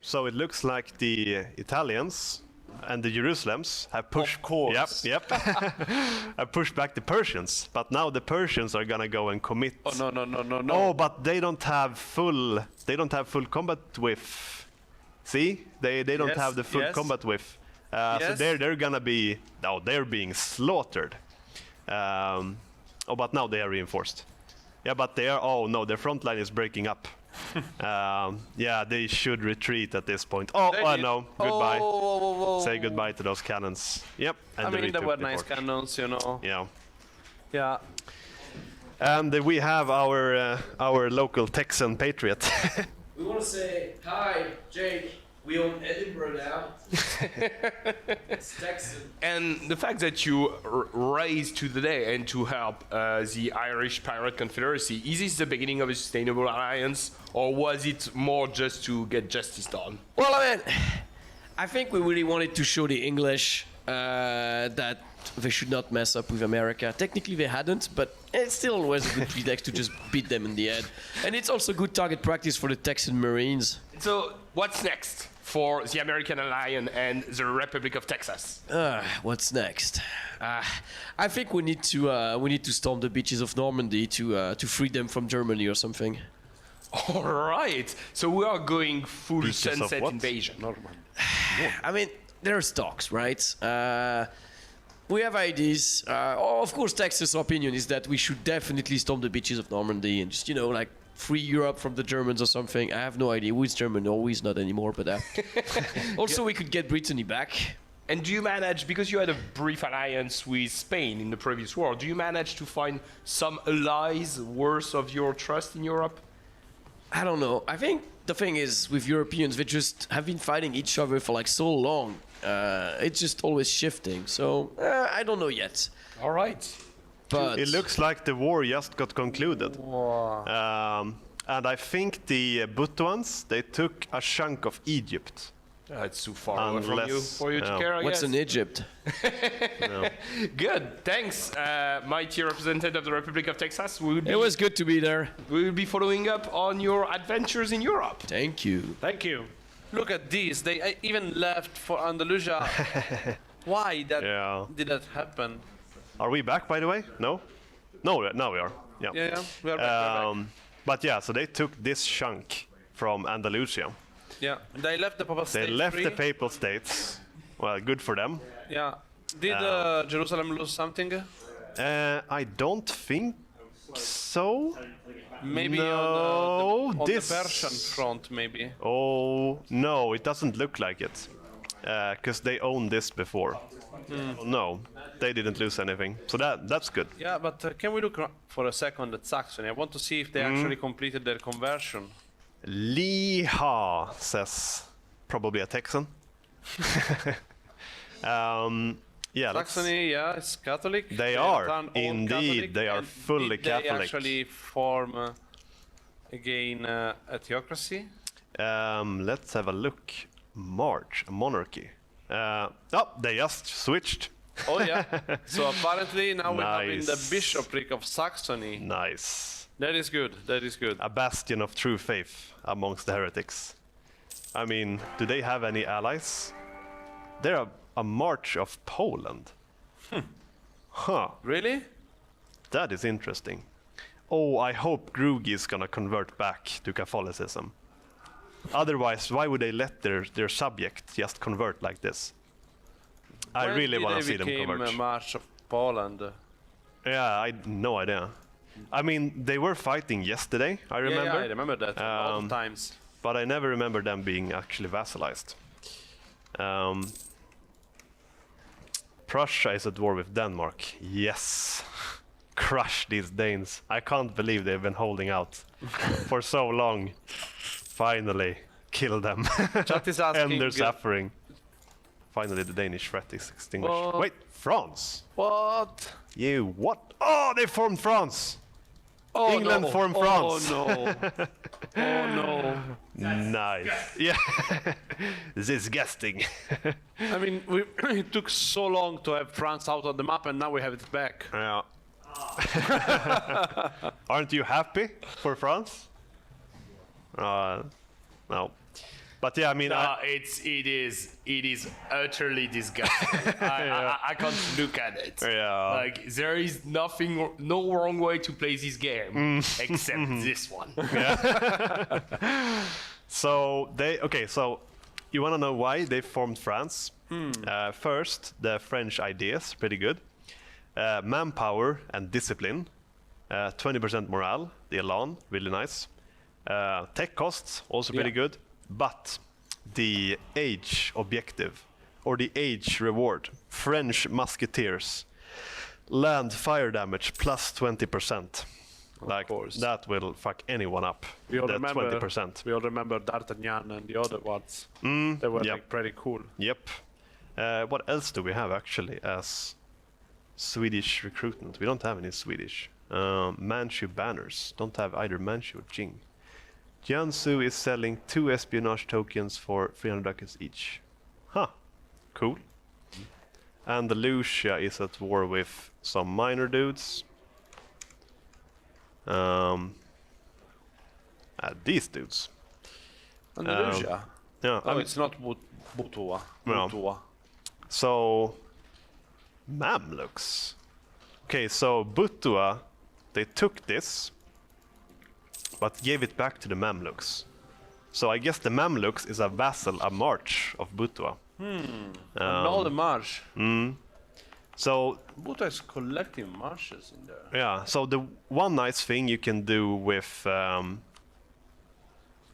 So it looks like the Italians and the Jerusalems have pushed. Of course. Yep. Have pushed back the Persians, but now the Persians are gonna go and commit. Oh no. Oh, but they don't have full. They don't have full combat whiff. See, they don't Yes, have the full yes. combat whiff. So Yes. they're gonna be. No, they're being slaughtered. Oh, but now they are reinforced. Yeah, but they are. Oh no, their front line is breaking up. Yeah, they should retreat at this point. Oh, They oh did. no, goodbye. Whoa. Say goodbye to those cannons. Yep. And I mean, they retook were the nice port. cannons, you know. Yeah. Yeah. And we have our local Texan patriot. We want to say, hi, Jake, we own Edinburgh now. It's Texan. And the fact that you raised to the day and to help the Irish Pirate Confederacy, is this the beginning of a sustainable alliance, or was it more just to get justice done? Well, I mean, I think we really wanted to show the English that they should not mess up with America. Technically, they hadn't, but it still was a good pretext to just beat them in the head. And it's also good target practice for the Texan Marines. So, what's next for the American alliance and the Republic of Texas? What's next? I think we need to storm the beaches of Normandy to free them from Germany or something. All right, so we are going full Beaches of sunset what? invasion. I mean, there's talks, right? We have ideas. Of course, Texas' opinion is that we should definitely storm the beaches of Normandy and just, like, free Europe from the Germans or something. I have no idea who is German or who is not anymore, but also we could get Brittany back. And do you manage, because you had a brief alliance with Spain in the previous war, do you manage to find some allies worth of your trust in Europe? I don't know. I think the thing is, with Europeans, they just have been fighting each other for like so long. It's just always shifting. So, I don't know yet. All right. But It looks like the war just got concluded. And I think the Butuans, they took a chunk of Egypt. It's too far away from you Unless- for you to yeah. care, I what's guess. in Egypt? Good, thanks, mighty representative of the Republic of Texas. It was good to be there. We will be following up on your adventures in Europe. Thank you. Thank you. Look at this. They even left for Andalusia. Why Yeah. did that happen? Are we back, by the way? No? No, now we are. Yeah. Yeah. We are back. We're back. But yeah, so they took this chunk from Andalusia. Yeah. They left the Papal They States left free. the Papal States. Well, good for them. Yeah. Did Jerusalem lose something? I don't think so. Maybe No, on this- the Persian front, maybe. Oh, no, it doesn't look like it. Because they owned this before. No, they didn't lose anything. So that's good. Yeah, but can we look for a second at Saxony? I want to see if they actually completed their conversion. Liha, says probably a Texan. Yeah, let's- Saxony, yeah, is Catholic. They have are, turned all indeed, Catholic, they are and fully did they Catholic. actually form again a theocracy? Let's have a look. March, a monarchy. Oh, they just switched. Oh yeah. So apparently now we have in the Nice. bishopric of Saxony. Nice. That is good. That is good. A bastion of true faith amongst the heretics. I mean, do they have any allies? They're a march of Poland. Huh. Really? That is interesting. Oh, I hope Grugi is gonna convert back to Catholicism. Otherwise, why would they let their subject just convert like this? I When really did want they to see them became convert. a March of Poland. Yeah, I no idea. I mean, they were fighting yesterday, I remember. Yeah, I remember that a lot of times. But I never remember them being actually vassalized. Prussia is at war with Denmark. Yes. Crush these Danes. I can't believe they've been holding out for so long. Finally, kill them. Chat is End asking. their suffering. Finally, the Danish threat is extinguished. What? Wait, France? What? You what? Oh, they formed France! Oh, England no. formed France. Oh no. Oh no. Nice. Yeah. Disgusting. I mean, it took so long to have France out of the map, and now we have it back. Yeah. Aren't you happy for France? No. But yeah, I mean, it is utterly disgusting. I can't look at it. Yeah. Like there is no wrong way to play this game except this one. so so you want to know why they formed France? First, the French ideas, pretty good. Manpower and discipline, 20% morale, the Elan, really nice. Tech costs, also pretty good. But the age objective, or the age reward, French musketeers, land fire damage plus 20%. Like, course. that will fuck anyone up. We all That remember 20%. We all remember D'Artagnan and the other ones. They were yep. like pretty cool. Yep. What else do we have actually as Swedish recruitment? We don't have any Swedish. Manchu banners. Don't have either Manchu or Jing. Jiangsu is selling 2 espionage tokens for 300 ducats each. Huh. Cool. Andalusia is at war with some minor dudes. These dudes. Andalusia. Yeah. I mean, It's not Butua. No. Butua. so Mamluks. Okay, so Butua, they took this, but gave it back to the Mamluks. So I guess the Mamluks is a vassal, a march of Butua. No, the march. So Butua is collecting marshes in there. yeah, so the one nice thing you can do with oh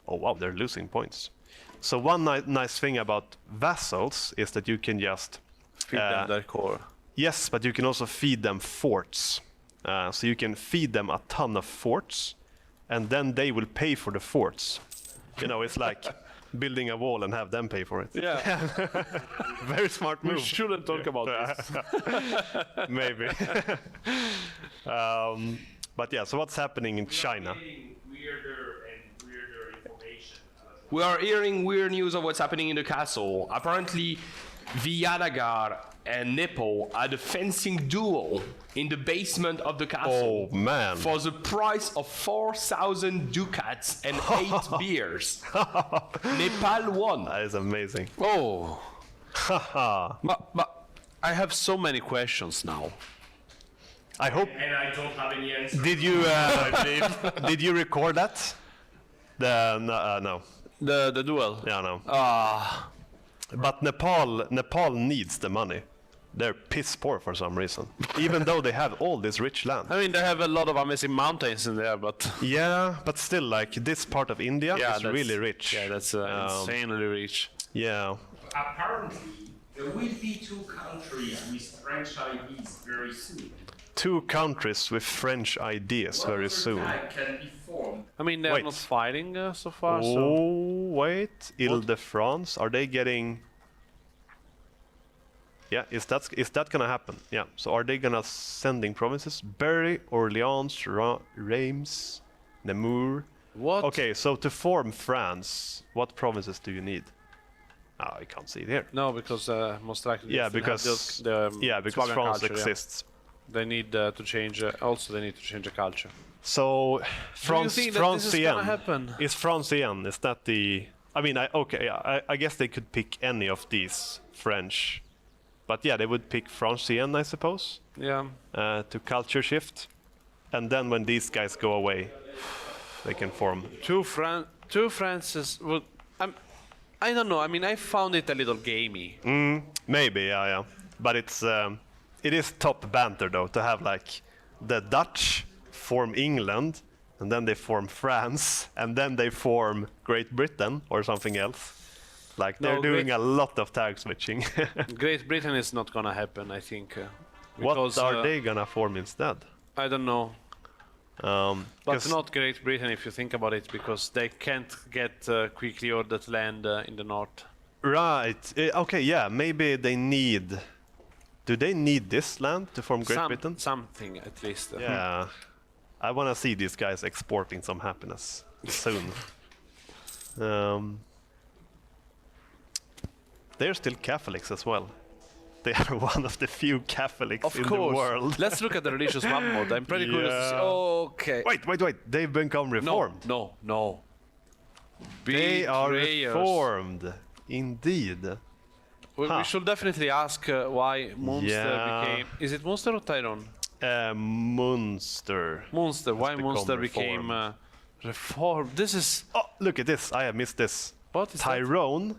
wow, they're losing points. So one nice thing about vassals is that you can just Feed them their core. yes, but you can also feed them forts. So you can feed them a ton of forts, and then they will pay for the forts. You know, it's like building a wall and have them pay for it. Yeah. Very smart move. We shouldn't talk about this. Maybe. But yeah, so what's happening in China? We are hearing weird news of what's happening in the castle. Apparently, Vijayanagar and Nepo had a fencing duel in the basement of the castle. Oh man. For the price of 4,000 ducats and 8 beers. Nepal won. That is amazing. Oh. Haha. But I have so many questions now. I hope. And I don't have any answer. Did you record that? No. The duel. Yeah, no. Ah. But Nepal needs the money. They're piss poor for some reason, even though they have all this rich land. I mean, they have a lot of amazing mountains in there, but Yeah, but still, like this part of India is that's- really rich. Yeah, that's insanely rich. Yeah. Apparently, there will be 2 countries with French IDs very soon. 2 countries with French ideas very soon. That can be formed. I mean, they're Wait. not fighting so far, so Oh wait, Ile-de-France, are they getting? Yeah, is that gonna happen? Yeah. So are they gonna sending provinces? Berry, Orleans, Reims, Namur. what? Okay, so to form France, what provinces do you need? Oh, I can't see it here. No, because most likely they Yeah, still because have because Slavic France culture, yeah. exists. They need to change. Also, they need to change the culture. So Do you France, think that this is gonna happen? Is Francienne? Is that the? I mean, I guess they could pick any of these French, but yeah, they would pick Francienne, I suppose, Yeah. to culture shift, and then when these guys go away, they can form. Two Frances. Well, I don't know. I mean, I found it a little gamey. Maybe, yeah, but it is top banter though to have like the Dutch form England, and then they form France, and then they form Great Britain or something else. Like they're No, doing a lot of tag switching. Great Britain is not gonna happen, I think. What Because, are they gonna form instead? I don't know. But 'Cause- not Great Britain if you think about it, because they can't get quickly ordered land in the north. Right. Okay. Yeah. Maybe they need. Do they need this land to form Great Britain? Something at least. Yeah. I want to see these guys exporting some happiness soon. They're still Catholics as well. They are one of the few Catholics Of in course. the world. Let's look at the religious map mode. I'm pretty curious to see. Yeah. Okay. Wait. They've become No, reformed. no. They are Betrayers. reformed. Indeed. We should definitely ask why Munster Yeah. became. Is it Munster or Tyrone? Munster. Munster. Why become Munster became reformed? This is Oh, look at this. I have missed this. what is that? Tyrone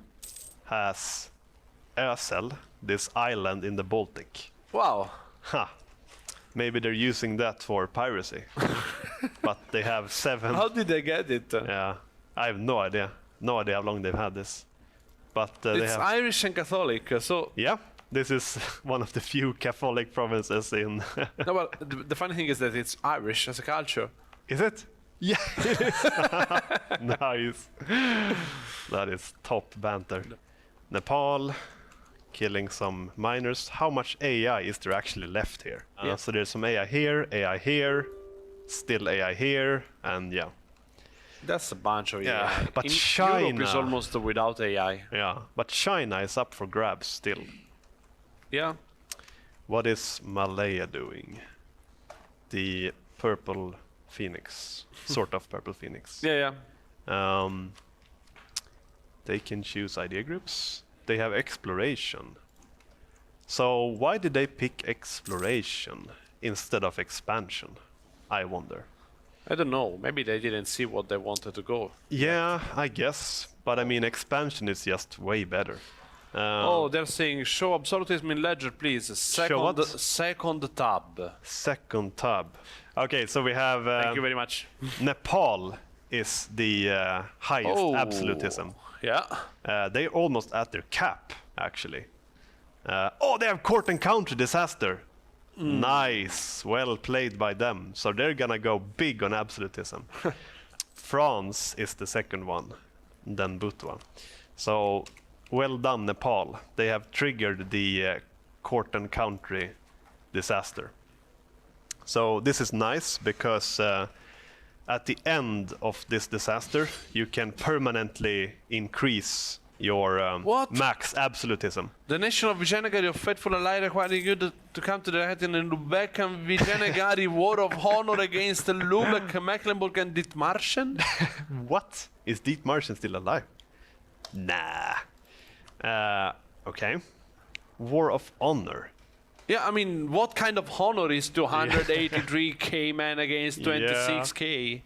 has Ösel, this island in the Baltic. Wow. Ha. Maybe they're using that for piracy. But they have 7. How did they get it? Yeah. I have no idea. No idea how long they've had this. But they It's have. Irish and Catholic, so Yeah. This is one of the few Catholic provinces in. no. Well, the funny thing is that it's Irish as a culture. Is it? Yeah, it is. Nice. That is top banter. Nepal, killing some miners. How much AI is there actually left here? Yeah. So there's some AI here, still AI here, and yeah. That's a bunch of Yeah, AI. but In Europe is China- almost without AI. Yeah, but China is up for grabs still. Yeah. What is Malaya doing? The purple phoenix, sort of purple phoenix. Yeah. They can choose idea groups. They have exploration. So why did they pick exploration instead of expansion? I wonder. I don't know. Maybe they didn't see what they wanted to go. Yeah, I guess. But I mean, expansion is just way better. Oh, they're saying show absolutism in ledger, please. what? Second tab. Second tab. Okay, so we have Thank you very much. Nepal is the highest Oh. absolutism. Yeah. They're almost at their cap, actually. Oh, they have court and country disaster. Nice, well played by them. So they're gonna go big on absolutism. France is the second one, then Butwa. So well done, Nepal. They have triggered the court and country disaster. So this is nice because at the end of this disaster, you can permanently increase your What? max absolutism. The nation of Vijayanagari, of faithful ally, requiring you to come to the head in the Lubeck and Vijayanagari war of honor against the Lubeck, Mecklenburg, and Dithmarschen? What? Is Dithmarschen still alive? Nah. Okay. War of honor. Yeah, I mean, what kind of honor is 283k men against 26k?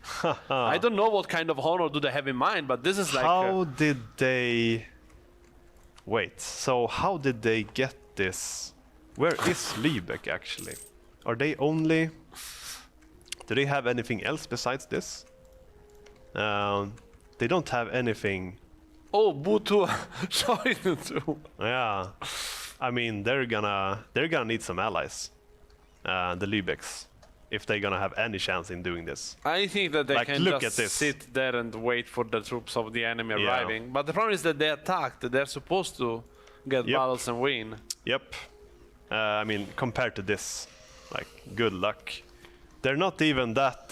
I don't know what kind of honor do they have in mind, but this is like... How did they... Wait, so how did they get this? Where is Lübeck actually? Are they only... Do they have anything else besides this? They don't have anything... Oh, Butu joined too. Yeah. I mean, they're gonna need some allies. The Lübecks. If they're gonna have any chance in doing this. I think that they Like, can look just at this. sit there and wait for the troops of the enemy Yeah. arriving. But the problem is that they attacked. They're supposed to get Yep. battles and win. Yep. I mean, compared to this, like, good luck. They're not even that.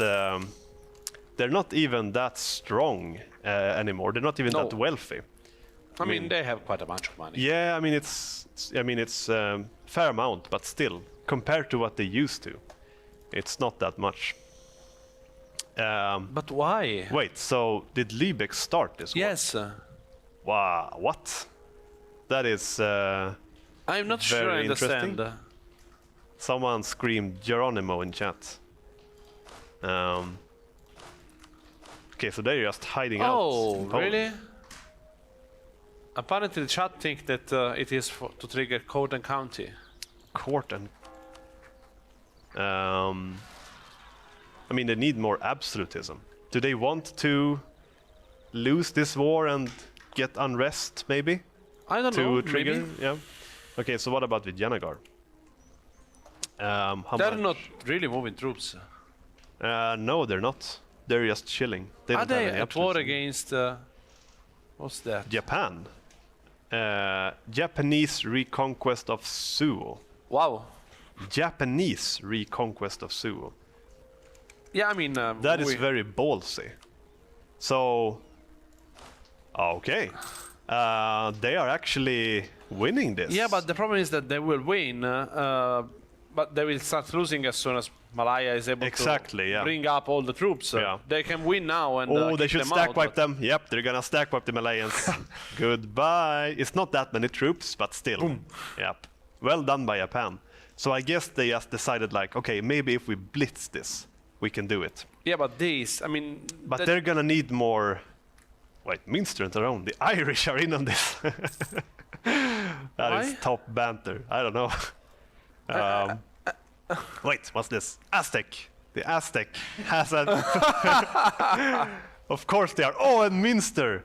They're not even that strong anymore. They're not even No. that wealthy. I mean, they have quite a bunch of money. Yeah, I mean it's fair amount, but still, compared to what they used to, it's not that much. But why? Wait, so did Lübeck start this war? Yes. Wow, what? That is. I'm not sure I Very understand. interesting. Someone screamed Geronimo in chat. Okay, so they're just hiding out. Oh, in Poland. really? Apparently, the chat think that it is to trigger Court and County. Court and. I mean, they need more absolutism. Do they want to lose this war and get unrest, maybe? I don't To know. trigger? Maybe. Yeah. Okay, so what about Vijayanagar? How They're much? not really moving troops. No, they're not. They're just chilling. They Are don't have they any at war absolutism. against? What's that? Japan. Japanese reconquest of Suo. Wow. Japanese reconquest of Suo. Yeah, I mean That is very ballsy. So, okay. They are actually winning this. Yeah, but the problem is that they will win But they will start losing as soon as Malaya is able Exactly, to yeah. bring up all the troops. Yeah. They can win now and Oh, they kick should them stack out, wipe but- them. Yep, they're gonna stack wipe the Malayans. Goodbye. It's not that many troops, but still. Yep. Well done by Japan. So I guess they just decided like, okay, maybe if we blitz this, we can do it. Yeah, but these, I mean... But that- they're gonna need more. Wait, Minster and their own. The Irish are in on this. That is Why? top banter. I don't know. Wait, what's this? Aztec. The Aztec has a. Of course they are. Oh, and Minster.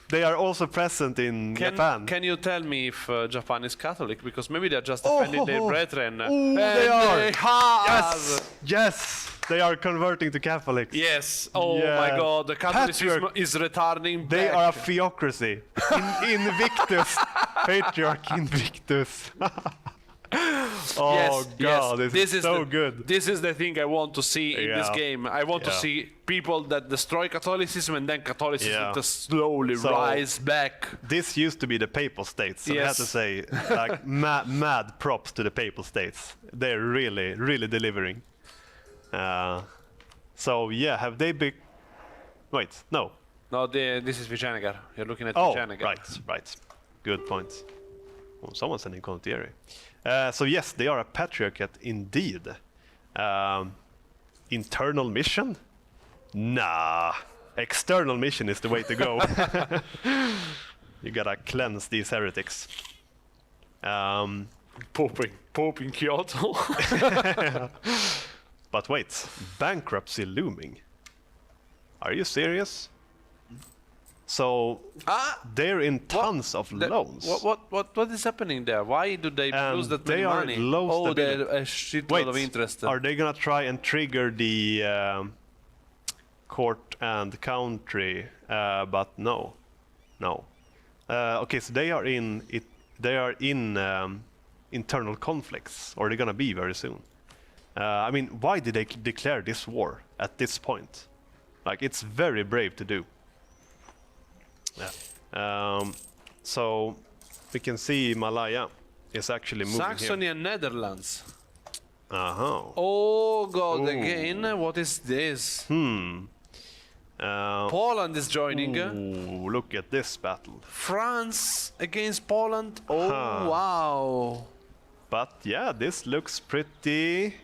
They are also present in Japan. Can you tell me if Japan is Catholic? Because maybe they're just Oh, defending their oh, oh. brethren. Oh, they And are. they have- Yes, yes. They are converting to Catholics. Yes. Oh Yeah. my God, the Catholicism Patriarch. is retarding They back. are a theocracy. Invictus. Patriarch Invictus. Oh Yes, God, yes. this is so the, good. This is the thing I want to see in this Yeah. game. I want to Yeah. see people that destroy Catholicism and then Catholicism Yeah. to slowly So- rise back. This used to be the Papal States. So I have Yes. to say, like, mad props to the Papal States. They're really, really delivering. So yeah, have they been? Wait, no. No, this is Vijayanagara. You're looking at Oh, Vijayanagara. right. Good point. Oh, someone's sending Contieri. So yes, they are a patriarchate indeed. Internal mission? Nah. External mission is the way to go. You gotta cleanse these heretics. Pope in Kyoto. But wait, bankruptcy looming. Are you serious? So they're in tons of loans. What is happening there? Why do they And lose that they many are money? low Oh, stability. they're a shitload Wait, of interest. are they gonna try and trigger the court and country? But no. Okay, so they are in it. They are in internal conflicts, or they're gonna be very soon. I mean, why did they declare this war at this point? Like, it's very brave to do. Yeah. So we can see Malaya is actually moving Saxony and Netherlands. here. Uh-huh. Oh God! Ooh. Again, what is this? Uh, Poland is joining. ooh, look at this battle. France against Poland. Oh Huh. wow! But yeah, this looks pretty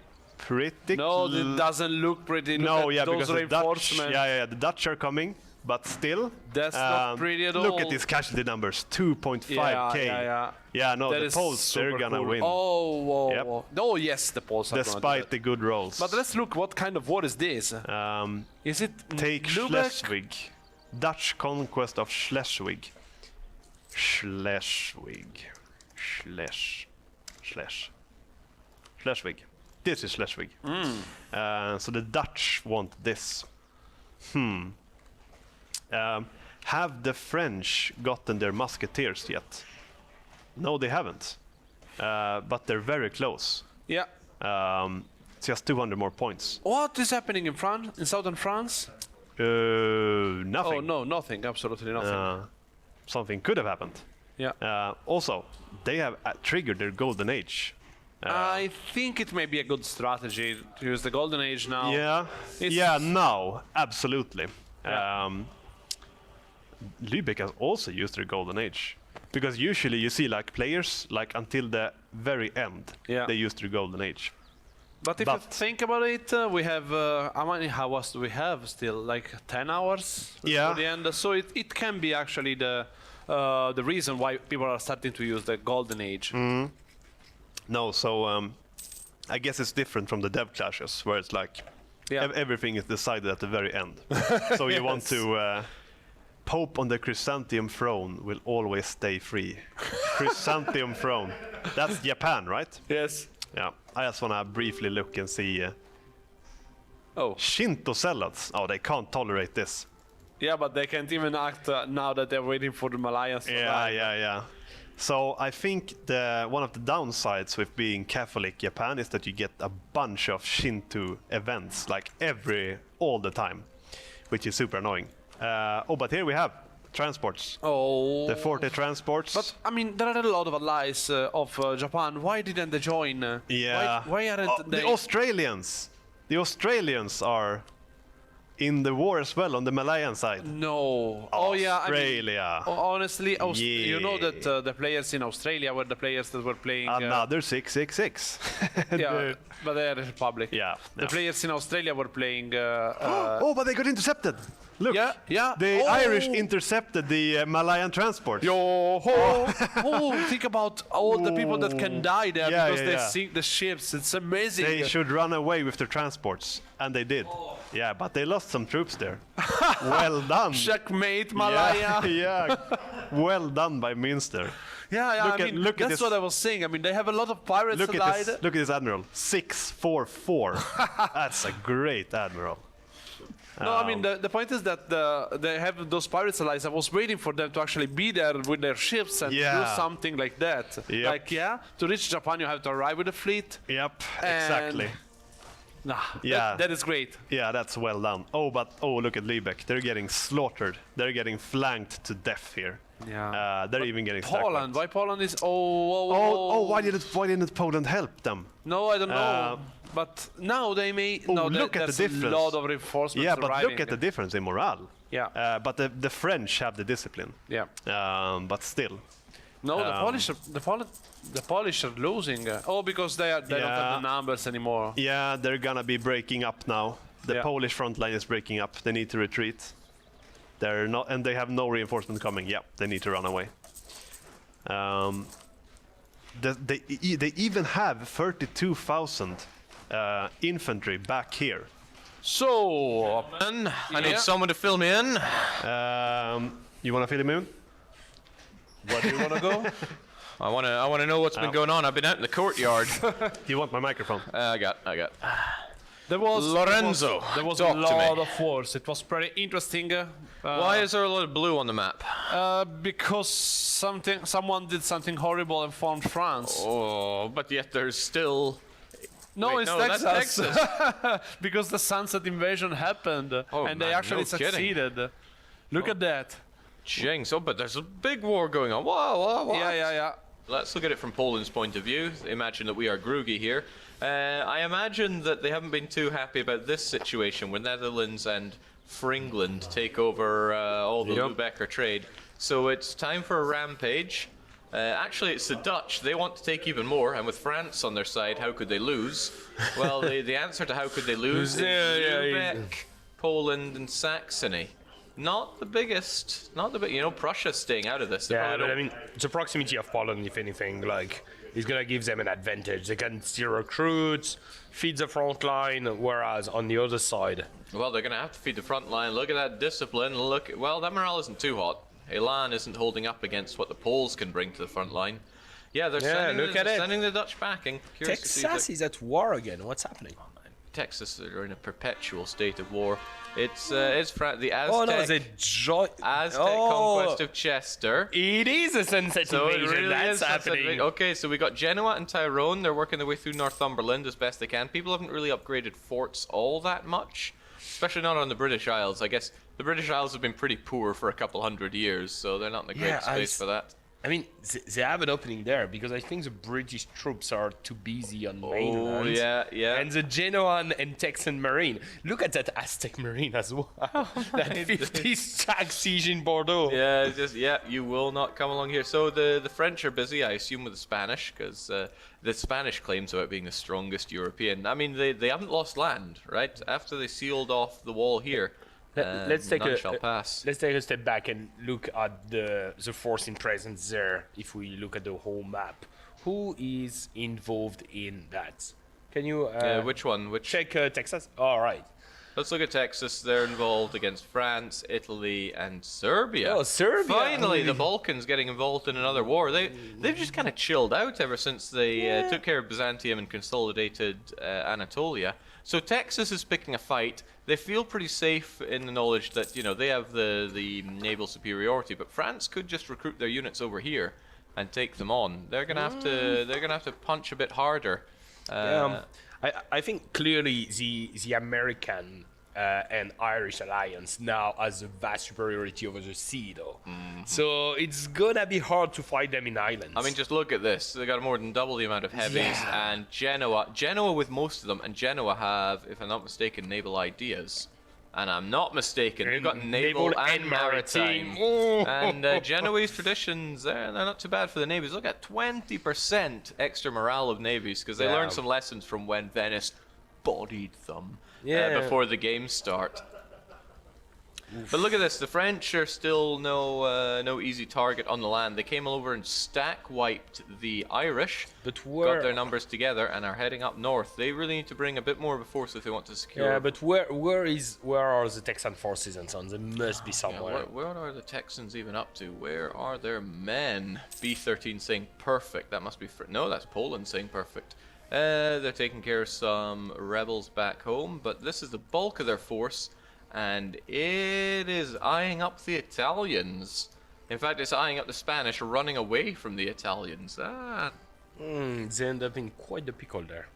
No, it doesn't look pretty. Look No, at yeah, those because the Dutch, reinforcements. yeah, the Dutch are coming, but still. That's not pretty at Look all. at these casualty numbers, 2.5k. Yeah. Yeah, no, That the is Poles, they're super gonna cool. win, Oh, whoa, Yep. whoa. Oh, yes, the Poles are gonna do despite that. the good rolls. But let's look. What kind of war is this? Is it Take Lübeck? Schleswig. Dutch conquest of Schleswig. Schleswig. This is Schleswig. So the Dutch want this. Have the French gotten their musketeers yet? No, they haven't. But they're very close. Yeah. It's just 200 more points. What is happening in France? In southern France? Nothing. Oh no, nothing. Absolutely nothing. Something could have happened. Yeah. Also, they have triggered their golden age. I think it may be a good strategy to use the golden age now. Yeah, It's- yeah, now, absolutely. Yeah. Lübeck has also used their golden age. Because usually you see like players, like until the very end, Yeah. they use their golden age. But if you But- think about it, we have how many hours do we have still? Like 10 hours Yeah. for the end. So it can be actually the reason why people are starting to use the golden age. No, so I guess it's different from the dev clashes, where it's like Yeah. everything is decided at the very end. So you want to Pope on the Chrysanthemum throne will always stay free. Chrysanthemum throne. That's Japan, right? Yes. Yeah. I just want to briefly look and see. Oh. Shinto zealots. Oh, they can't tolerate this. Yeah, but they can't even act now that they're waiting for the Malayans to die. Yeah. So I think one of the downsides with being Catholic Japan is that you get a bunch of Shinto events, like all the time, which is super annoying. But here we have transports. Oh. The 40 transports. But I mean, there are a lot of allies of Japan. Why didn't they join? yeah. Why aren't they? The Australians. The Australians are in the war as well on the Malayan side. No. Oh yeah. Australia. I mean, honestly, you know Yeah. that the players in Australia were the players that were playing. Another 666. Yeah, but they are the Republic. Yeah, The yeah. players in Australia were playing. Oh, but they got intercepted. Look. Yeah, yeah. The Oh. Irish intercepted the Malayan transport. Oh, think about all the people that can die there Yeah, because yeah, they yeah. sink the ships. It's amazing. They should run away with their transports, and they did. Yeah, but they lost some troops there. Well done. Checkmate, Malaya. Yeah, yeah. Well done by Minster. Yeah, Look I at- mean, look at that's this- what I was saying. I mean, they have a lot of pirates Look that at died. this. Look at this admiral. 644. That's a great admiral. No, I mean, the point is that they have those pirates allies. I was waiting for them to actually be there with their ships and do Yeah. something like that. Yep. Like, yeah, to reach Japan, you have to arrive with a fleet. Yep, And- exactly. Nah, Yeah. that is great. Yeah, that's well done. Oh, look at Lübeck. They're getting slaughtered. They're getting flanked to death here. Yeah. They're even getting Poland, stacked. why Poland is... Why didn't Poland help them? No, I don't know. But now they may... no, look at the there's difference. a lot of reinforcements Yeah, but arriving. look at the difference in morale. Yeah. But the French have the discipline. Yeah. But still. No, the Polish are losing. Because they don't have Yeah. the numbers anymore. Yeah, they're gonna be breaking up now. The Yeah. Polish front line is breaking up. They need to retreat. They're not, and they have no reinforcement coming. Yeah, they need to run away. They even have 32,000 infantry back here. So, I need someone to fill me in. You wanna fill him in? where do you want to go? I wanna know what's been going on. I've been out in the courtyard. You want my microphone? I got. There was Lorenzo, There was talk a to me. lot of wars. It was pretty interesting. Why is there a lot of blue on the map? Because someone did something horrible and formed France. Oh, but yet there's still. No, Wait, it's no, Texas. that's Texas. Because the Sunset Invasion happened, Oh, and they man, actually no kidding. succeeded. Look at that. Jinx. Oh, but there's a big war going on. Wow. Yeah. Let's look at it from Poland's point of view. Imagine that we are Grugi here. I imagine that they haven't been too happy about this situation where Netherlands and Fringland take over all the Lübecker trade. So it's time for a rampage. Actually, it's the Dutch. They want to take even more, and with France on their side, how could they lose? Well, the answer to how could they lose is Lübeck, Poland, and Saxony. Not the biggest. Prussia's staying out of this. They Yeah, probably but I don't- mean, the proximity of Poland, if anything, like, is gonna give them an advantage. They can still recruit, feed the front line, whereas on the other side, Well, they're going to have to feed the front line. Look at that discipline. Well, that morale isn't too hot. Elan isn't holding up against what the Poles can bring to the front line. Yeah, they're sending the Dutch backing. Curious to see if Texas is at war again. What's happening? Texas are in a perpetual state of war. It's the Aztec, Oh no, it's a joy. Aztec conquest of Chester. it is a sunset So it invasion. really That's is such a happening. big- Okay, so we got Genoa and Tyrone. They're working their way through Northumberland as best they can. People haven't really upgraded forts all that much, especially not on the British Isles. I guess the British Isles have been pretty poor for a couple hundred years, so they're not in the great space for that. I mean, they have an opening there because I think the British troops are too busy on mainland. Oh, yeah. And the Genoan and Texan Marine. Look at that Aztec Marine as well. That 50 stack siege in Bordeaux. Yeah, you will not come along here. So the French are busy, I assume, with the Spanish, because the Spanish claims about being the strongest European. I mean, they haven't lost land, right? After they sealed off the wall here, Let's take none shall pass. Let's take a step back and look at the force in presence there. If we look at the whole map, who is involved in that? Can you Which one? check Texas? All right. Let's look at Texas. They're involved against France, Italy, and Serbia. Oh, Serbia! Finally, the Balkans getting involved in another war. They've just kind of chilled out ever since they took care of Byzantium and consolidated Anatolia. So Texas is picking a fight. They feel pretty safe in the knowledge that they have the naval superiority, but France could just recruit their units over here and take them on. They're gonna have to punch a bit harder. I think clearly the American and Irish alliance now has a vast superiority over the sea, though. So it's gonna be hard to fight them in islands. I mean, just look at this. They got more than double the amount of heavies, and Genoa with most of them, and Genoa have, if I'm not mistaken, naval ideas. And I'm not mistaken, they've got naval and maritime. And Genoese traditions, they're not too bad for the navies. Look at 20% extra morale of navies, because they learned some lessons from when Venice bodied them before the games start. But look at this, the French are still no easy target on the land. They came over and stack wiped the Irish, got their numbers together, and are heading up north. They really need to bring a bit more of a force if they want to secure. Yeah, but where are the Texan forces and so on? They must be somewhere. Yeah, where are the Texans even up to? Where are their men? B-13 saying perfect. That must be... No, that's Poland saying perfect. They're taking care of some rebels back home, but this is the bulk of their force. And it is eyeing up the Italians. In fact, it's eyeing up the Spanish, running away from the Italians. They end up in quite the pickle there.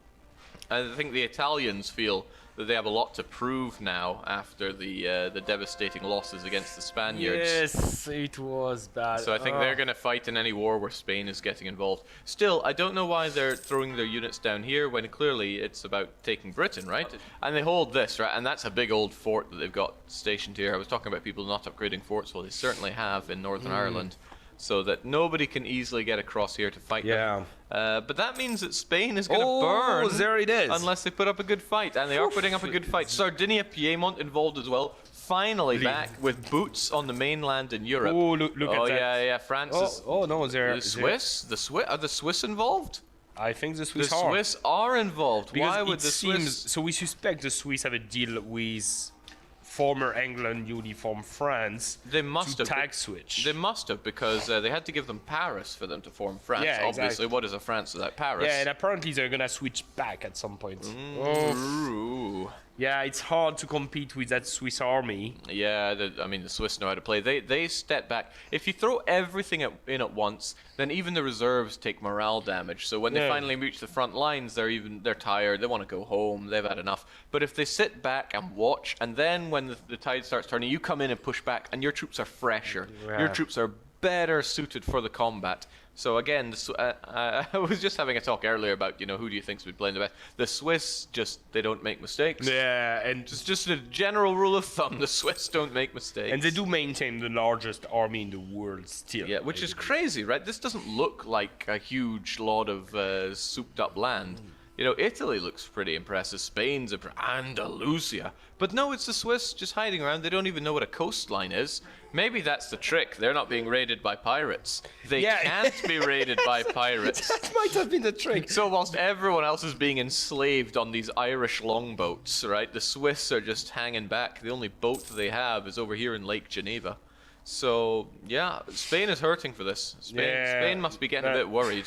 I think the Italians feel that they have a lot to prove now after the devastating losses against the Spaniards. Yes, it was bad. So I think they're going to fight in any war where Spain is getting involved. Still, I don't know why they're throwing their units down here when clearly it's about taking Britain, right? And they hold this, right? And that's a big old fort that they've got stationed here. I was talking about people not upgrading forts. Well, they certainly have in Northern Ireland. So that nobody can easily get across here to fight them. But that means that Spain is going to burn. Oh, there it is. Unless they put up a good fight. And they are putting up a good fight. Sardinia, Piedmont involved as well. Finally back with boots on the mainland in Europe. Oh, look at that. Yeah, France is... Oh, no, they're... The Swiss? Are the Swiss involved? I think the The Swiss are. Swiss are involved. Because Why would it the Swiss... So we suspect the Swiss have a deal with former England uniform France They must to have. tag switch. They must have, because they had to give them Paris for them to form France. Yeah, Obviously, exactly. what is a France without Paris? Yeah, and apparently they're gonna switch back at some point. Ooh. Yeah, it's hard to compete with that Swiss army. Yeah, the Swiss know how to play. They step back. If you throw everything in at once, then even the reserves take morale damage. So when they finally reach the front lines, they're tired. They want to go home. They've had enough. But if they sit back and watch, and then when the tide starts turning, you come in and push back, and your troops are fresher. Your troops are better suited for the combat. So again, I was just having a talk earlier about, who do you think's been playing the best? The Swiss they don't make mistakes. Yeah, and Just a general rule of thumb, the Swiss don't make mistakes. and they do maintain the largest army in the world still. Yeah, which is crazy, right? This doesn't look like a huge lot of souped up land. Italy looks pretty impressive. Spain's Andalusia. But no, it's the Swiss just hiding around. They don't even know what a coastline is. Maybe that's the trick. They're not being raided by pirates. They can't be raided by pirates. That might have been the trick. So whilst everyone else is being enslaved on these Irish longboats, right, the Swiss are just hanging back. The only boat they have is over here in Lake Geneva. So, yeah, Spain is hurting for this. Spain must be getting a bit worried.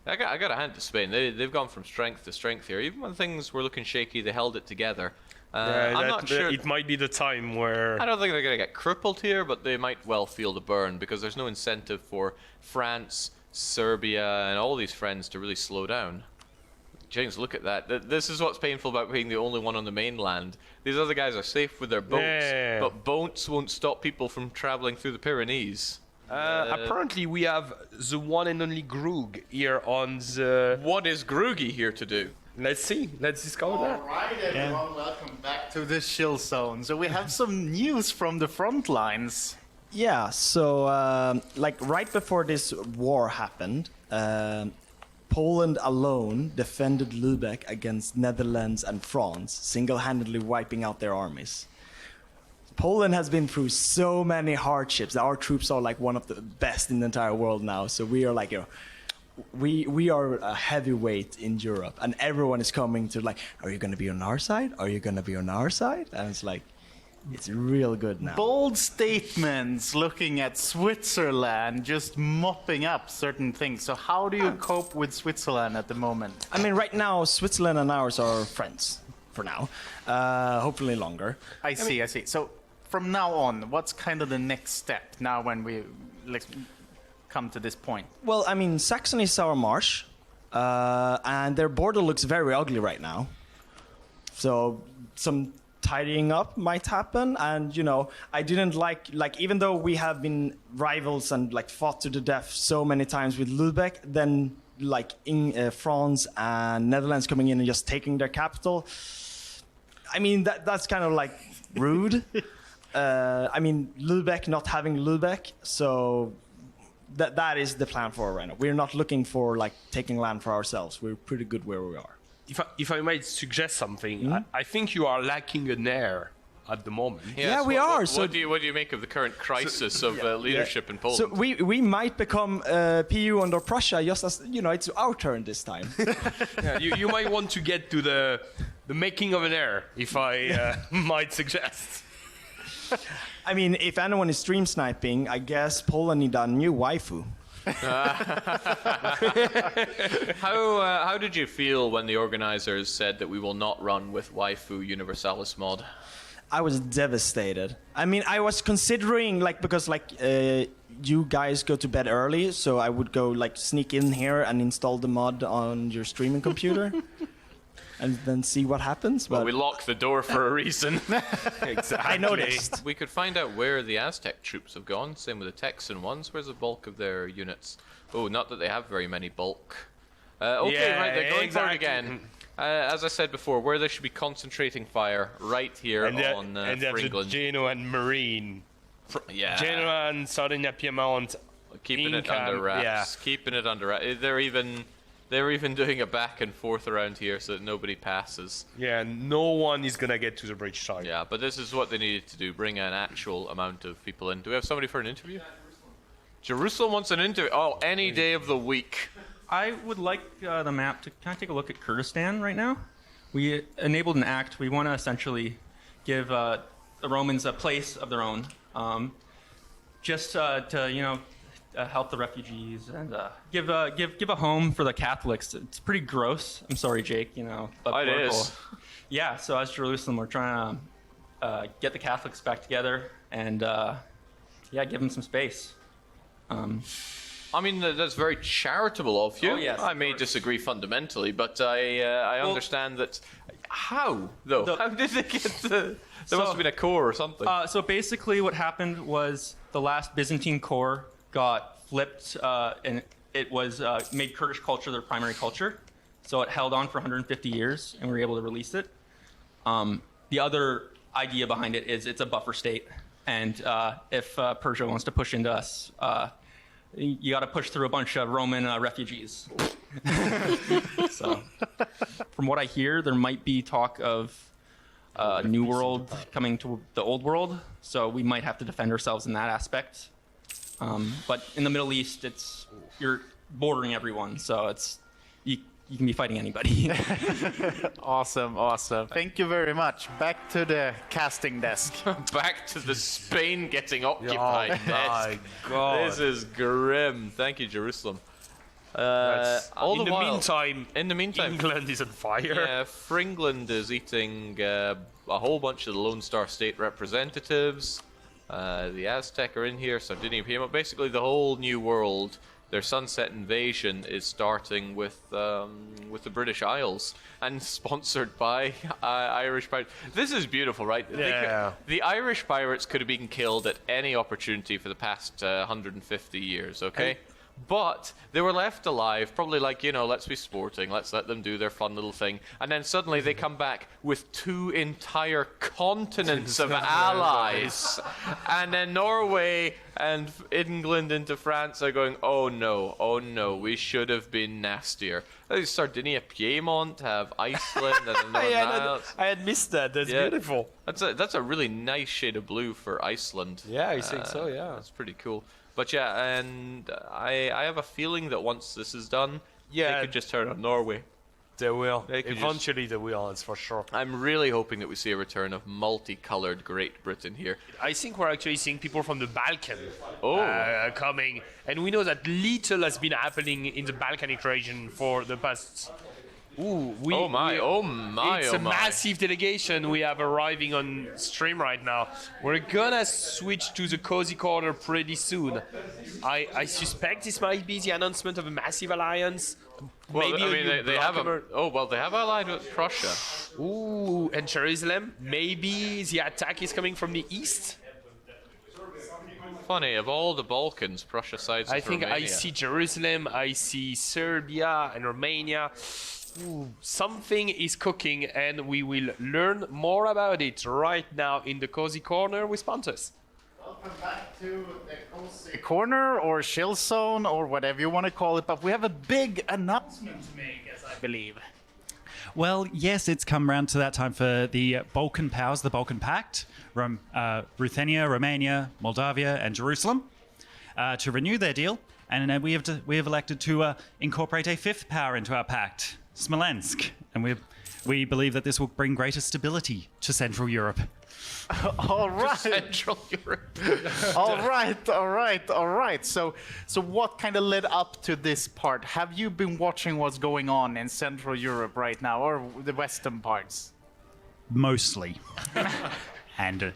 I got a hand to Spain. They've gone from strength to strength here. Even when things were looking shaky, they held it together. I'm not sure. It might be the time where... I don't think they're going to get crippled here, but they might well feel the burn because there's no incentive for France, Serbia, and all these friends to really slow down. James, look at that. This is what's painful about being the only one on the mainland. These other guys are safe with their boats, but boats won't stop people from traveling through the Pyrenees. Apparently, we have the one and only Grug here on the... What is Grugi here to do? Let's see. Let's discover that. All right, everyone, welcome back to the chill zone. So we have some news from the front lines. Yeah, so right before this war happened, Poland alone defended Lübeck against Netherlands and France, single-handedly wiping out their armies. Poland has been through so many hardships. Our troops are like one of the best in the entire world now. So we are like, we are a heavyweight in Europe, and everyone is coming to like, are you going to be on our side? Are you going to be on our side? And it's like, it's real good now. Bold statements looking at Switzerland just mopping up certain things. So how do you cope with Switzerland at the moment? I mean, right now, Switzerland and ours are friends for now. Hopefully longer. I see. So from now on, what's kind of the next step now when we come to this point? Well, I mean, Saxony is our marsh, and their border looks very ugly right now. So some tidying up might happen. And I didn't like even though we have been rivals and like fought to the death so many times with Lübeck, then like in France and Netherlands coming in and just taking their capital. I mean that's kind of like rude. I mean Lübeck not having Lübeck, so that is the plan for right now. We're not looking for like taking land for ourselves. We're pretty good where we are. If I might suggest something, I think you are lacking an heir at the moment. Yeah, we are. What do you make of the current crisis of leadership in Poland? So we might become PU under Prussia, just as it's our turn this time. You might want to get to the making of an heir, if I might suggest. I mean, if anyone is stream sniping, I guess Poland need a new waifu. How did you feel when the organizers said that we will not run with Waifu Universalis mod? I was devastated. I mean, I was considering because you guys go to bed early, so I would go sneak in here and install the mod on your streaming computer. And then see what happens. Well, we lock the door for a reason. Exactly. I noticed. We could find out where the Aztec troops have gone. Same with the Texan ones. Where's the bulk of their units? Oh, not that they have very many bulk. Okay, right, they're going for it again. As I said before, where they should be concentrating fire, right here on and there's Fringland. Genoa and Marine. Genoa and Sardinia Piedmont. Keeping it under wraps. Yeah. Keeping it under wraps. They're even doing a back and forth around here so that nobody passes. Yeah, no one is gonna get to the bridge side. Yeah, but this is what they needed to do, bring an actual amount of people in. Do we have somebody for an interview? Jerusalem wants an interview. Oh, any day of the week. I would like the map to kind of take a look at Kurdistan right now. We enabled an act. We want to essentially give the Romans a place of their own, just to help the refugees and give a home for the Catholics. It's pretty gross. I'm sorry, Jake. But it is. Yeah. So as Jerusalem, we're trying to get the Catholics back together and give them some space. I mean, that's very charitable of you. Oh, yes, I may disagree fundamentally, but I understand that. How though? How did they get to? There must have been a core or something. So basically, what happened was the last Byzantine core got flipped, and it was made Kurdish culture their primary culture. So it held on for 150 years, and we were able to release it. The other idea behind it is it's a buffer state, and if Persia wants to push into us, you got to push through a bunch of Roman refugees. So, from what I hear, there might be talk of New World coming to the Old World, so we might have to defend ourselves in that aspect. But in the Middle East, you're bordering everyone, so you can be fighting anybody. Awesome. Thank you very much. Back to the casting desk. Back to the Spain getting occupied. Oh my God. This is grim. Thank you, Jerusalem. In the meantime, England is on fire. Yeah, Fringland is eating a whole bunch of the Lone Star State representatives. The Aztec are in here, Sardinia, Piedmont. Basically, the whole New World, their Sunset Invasion is starting with the British Isles and sponsored by Irish pirates. This is beautiful, right? Yeah. The Irish pirates could have been killed at any opportunity for the past 150 years, okay? But they were left alive, probably let's be sporting, let's let them do their fun little thing. And then suddenly they come back with 2 entire continents of allies. And then Norway and England into France are going, oh no, we should have been nastier. Sardinia, Piedmont have Iceland and I had missed that. That's beautiful. That's a really nice shade of blue for Iceland. Yeah, I think so, yeah. That's pretty cool. But yeah, and I have a feeling that once this is done, they could just turn on Norway. They will. Eventually they will, that's for sure. I'm really hoping that we see a return of multicolored Great Britain here. I think we're actually seeing people from the Balkan coming. And we know that little has been happening in the Balkanic region for the past Ooh, Oh my, It's oh a my. massive delegation we have arriving on stream right now. We're gonna switch to the cozy corner pretty soon. I suspect this might be the announcement of a massive alliance. Well, Maybe I mean, new they have bloc they have allied with Prussia. Ooh, and Jerusalem. Maybe the attack is coming from the east. Funny, of all the Balkans, Prussia sides I with think I Romania. see Jerusalem, I see Serbia and Romania. Ooh, something is cooking, and we will learn more about it right now in the cozy corner with Pontus. Welcome back to the cozy corner or shield zone or whatever you want to call it, but we have a big announcement to make, as I believe. Well, yes, it's come round to that time for the Balkan powers, the Balkan Pact, Ruthenia, Romania, Moldavia, and Jerusalem, to renew their deal. And we have elected to incorporate a fifth power into our pact, Smolensk. And we believe that this will bring greater stability to Central Europe. All right. Central Europe. all right. So what kind of led up to this part? Have you been watching what's going on in Central Europe right now, or the western parts? Mostly. And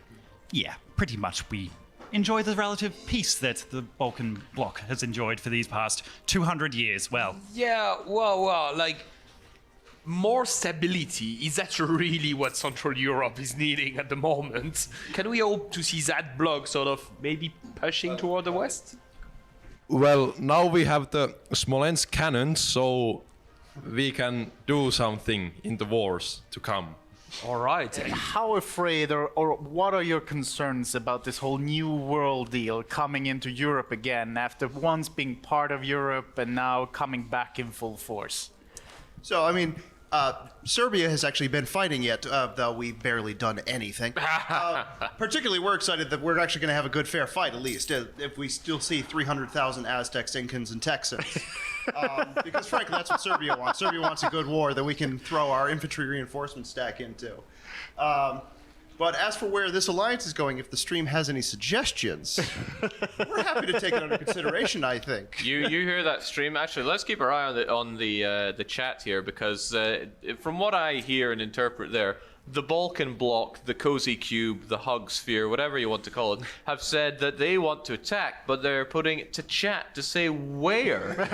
yeah, pretty much we enjoy the relative peace that the Balkan bloc has enjoyed for these past 200 years. Well, Yeah, well, like more stability. Is that really what Central Europe is needing at the moment? Can we hope to see that bloc sort of maybe pushing toward the west? Well, now we have the Smolensk cannons, so we can do something in the wars to come. All right. How afraid or what are your concerns about this whole new world deal coming into Europe again after once being part of Europe and now coming back in full force? So, I mean, Serbia has actually been fighting yet, though we've barely done anything. Particularly, we're excited that we're actually going to have a good, fair fight, at least, if we still see 300,000 Aztecs, Incans, and Texans. Because, frankly, that's what Serbia wants. Serbia wants a good war that we can throw our infantry reinforcement stack into. But as for where this alliance is going, if the stream has any suggestions, we're happy to take it under consideration, I think. You hear that stream? Actually, let's keep our eye on the chat here, because from what I hear and interpret there, the Balkan bloc, the Cozy Cube, the Hug Sphere, whatever you want to call it, have said that they want to attack, but they're putting it to chat to say where.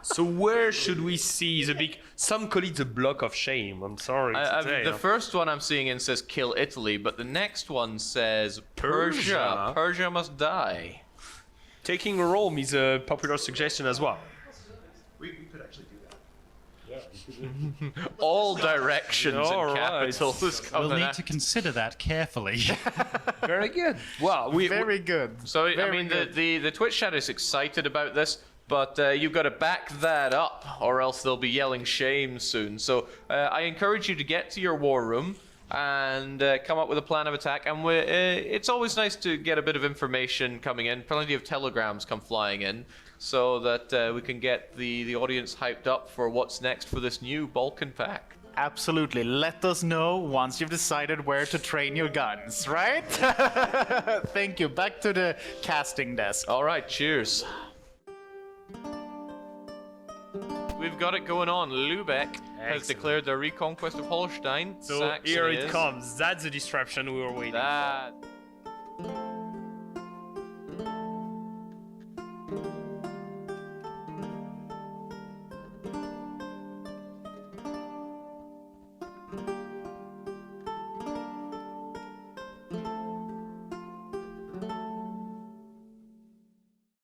So where should we see the big? Some call it the block of shame. I'm sorry to say. The first one I'm seeing in says kill Italy, but the next one says Persia. Persia must die. Taking Rome is a popular suggestion as well. We could actually do All directions All and right. capitals coming we'll need out. to consider that carefully. Very good. Well, Very good. So, I Very mean, good. the Twitch chat is excited about this, but you've got to back that up, or else they'll be yelling shame soon. So I encourage you to get to your war room and come up with a plan of attack. And it's always nice to get a bit of information coming in. Plenty of telegrams come flying in, so that we can get the audience hyped up for what's next for this new Balkan Pact. Absolutely. Let us know once you've decided where to train your guns, right? Thank you. Back to the casting desk. All right, cheers. We've got it going on. Lubeck has declared their reconquest of Holstein. So Saxony here it is. comes. That's the disruption we were waiting for. That.